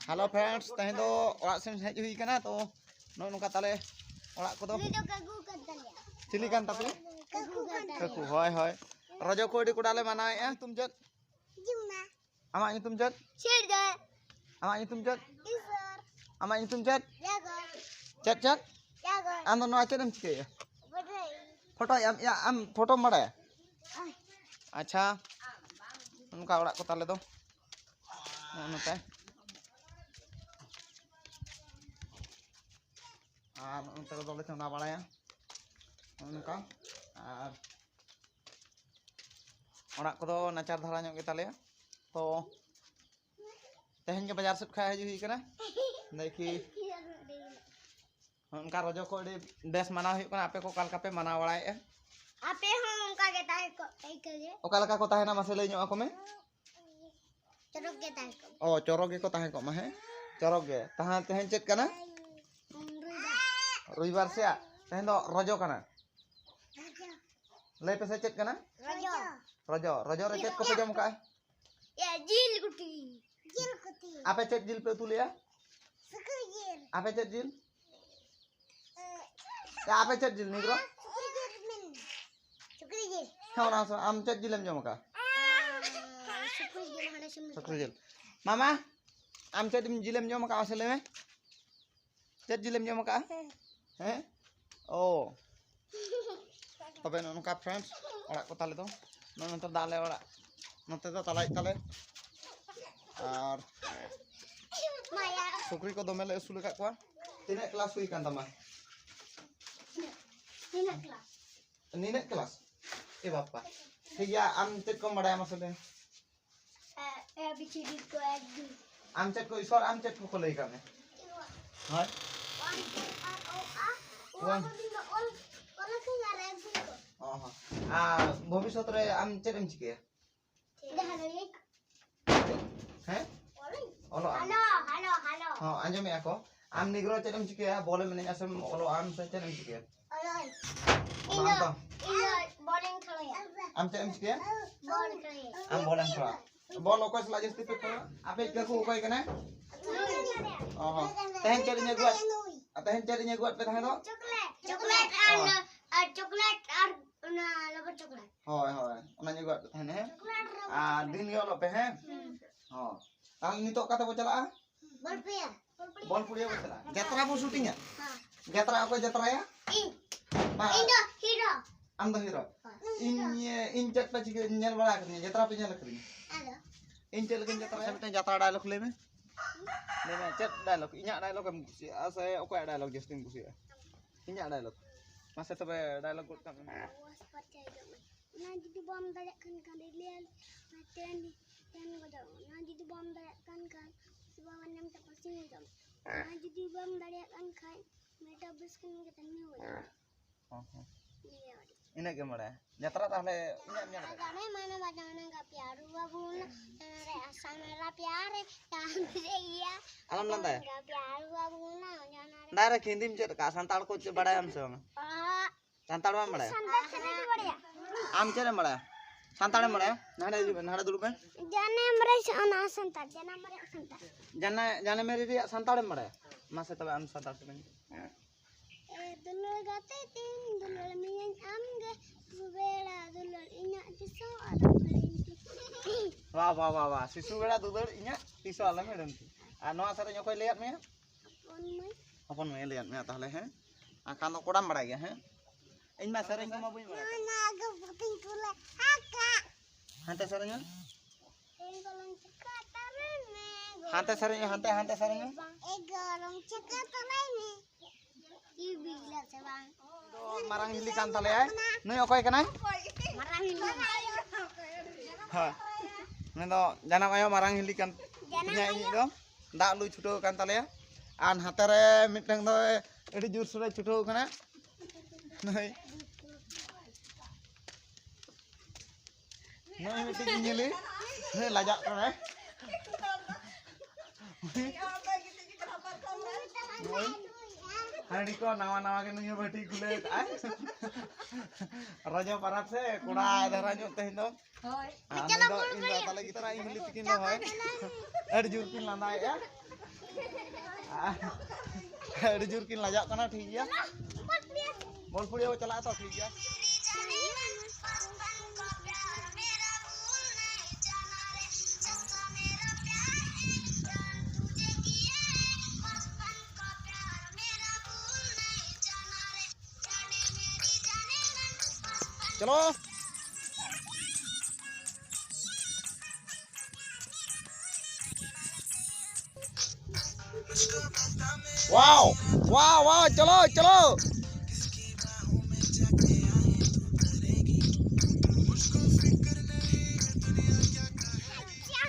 Halo friends, teh do orang sen hej hui kana to nongka tale orang ko do cili kan tapi kaku hoy hoy rojo ko di kudale mana ya tum jot jumna ama ini tum jot sirda ama ini tum jot isar ama ini tum jot jago chat chat jago ando no ache dem chike ya foto ya am foto mare acha nongka orang ko tale do nonte nonte do le chona bala ya nongka ar orang ko do nacar dhara nyok kita le to tehn ke bazar sut khay hui kana देखी उनका रोजो को देश मना हुई kana ape ko kalka pe mana walai e ape hon unka ke tahe ko ekage okalaka ko tahe na mase lei nyok ako me corok ke tahe ko oh corok ke ko tahe ko ma he corok ge tahan tehen chet kana ruibar sia tehen do rojo kana lei pe se chet kana rojo rojo rojo re chet ko pe jom ka ya jil guti ape chet jil pe tu le ya sukur ape chet jil ya ape chet jil nigro sukur jil kau na am chet jilem jom ka sukur jil mama am chet jilem jom ka asale me chet jilem jom ka he oh तबे नोनका friends ओड़ा को ताले दो known तो दाले ओड़ा नते तो तलाई ताले और सुकरी को दोमेले उसूल का कोआ तीने क्लास हुई कान तमा नीने क्लास ए बापा ठीक या आम चेक को बड़ा मसले ए बीसीडी को एक दिन आम चेक को ईश्वर आम चेक को खोले का में हां भविष्य आम चेम चिके आंजमे को आम निग्रो चेम चिके बोले मिने असम ओलो आम से चेम चिके आम चेम चिके आम बोले थोड़ा बॉल ओको सला जस्ती पे को आपे को ओको कने तहन चेरिने गुआ तहन चेरिने गुआ पे तहन दो चॉकलेट चॉकलेट और ना लबर चॉकलेट होय होय ओना ने गुआ तहन है आ दिन के ओलो पे है हां ताल नितो काते बो चला बॉल पुड़िया बो चला जतरा बो शूटिंग है हां जतरा को जतरा या इन हीरो आम दो हीरो इन चट पे चिके नेल बड़ा करनी जतरा पे नेल करनी हेलो इन चल के जतरा से जतरा डायलॉग ले में चट डायलॉग इnya डायलॉग em कुसी ase ओको डायलॉग जस्टिन कुसी इnya डायलॉग masa तबे डायलॉग गुड का ना जदी बम दाड़े kan lial maten ten godo na jidi bom dayak kan sebawan nam tak pasti jam na jidi bom dayak kan khai meta bus kan kita ni ina ke mara jatra tahle inya gane mana bajana ka pyaru babun re asana ra pyare tamre iya alam landa ka pyaru babun na jana dare kindim chet ka santal ko bada am se santal ma bada santal se bada am chere bada santal bada nade dulu pe jane mare ana santal jane mere ri santal bada mase tabe am santal se dulur gate tin dulur miyan amge subela dulur inya tiso ala wah wah wah wah sisu bela dulur inya tiso ala medem a noa sare nyokoy liat me apon me liat me tahle he akan to kodam bada ya he इन मा सरे को बुई बड़ा ना ग पतिंग कुला हाका हांते सरे इन गलम चका तरे में हांते सरे हांते सरे ए गलम चका तरे में marang hili kan tale ay nui okoy kana marang hili ha nendo janam ayo marang hili kan nya ini do dak lu chuto kan tale ya an hatare mitang do edi jur sure chuto kana nui nui miti nyili nui lajak kana hari ko nawa-nawa ke nunyo bati gule ay raja parap se kuda dara nyok teh do hoy indo tale kita ra ingli tikin lo hoy jur pin landa ya अड़ी जोर किन लजाक कना ठीक गया ball पुड़िया चला तो ठीक गया चलो वाओ वाओ वाओ चलो चलो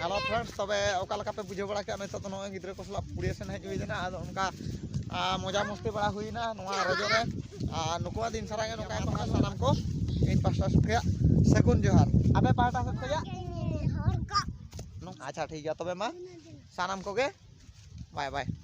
हेलो फ्रेंड्स तबे ओका लका पे बुझे बड़ा के न तो न गिद्रे को सला पुड़िया सेन हज होइना आ उनका मजा मस्ती बड़ा हुईना नोआ रजो रे नुकुआ दिन सारा नोका को सानाम को इन पास्टा सुखया सगुन जोहार अबे पाटा से खया अच्छा ठीक है तबे मा सानाम को गे बाय बाय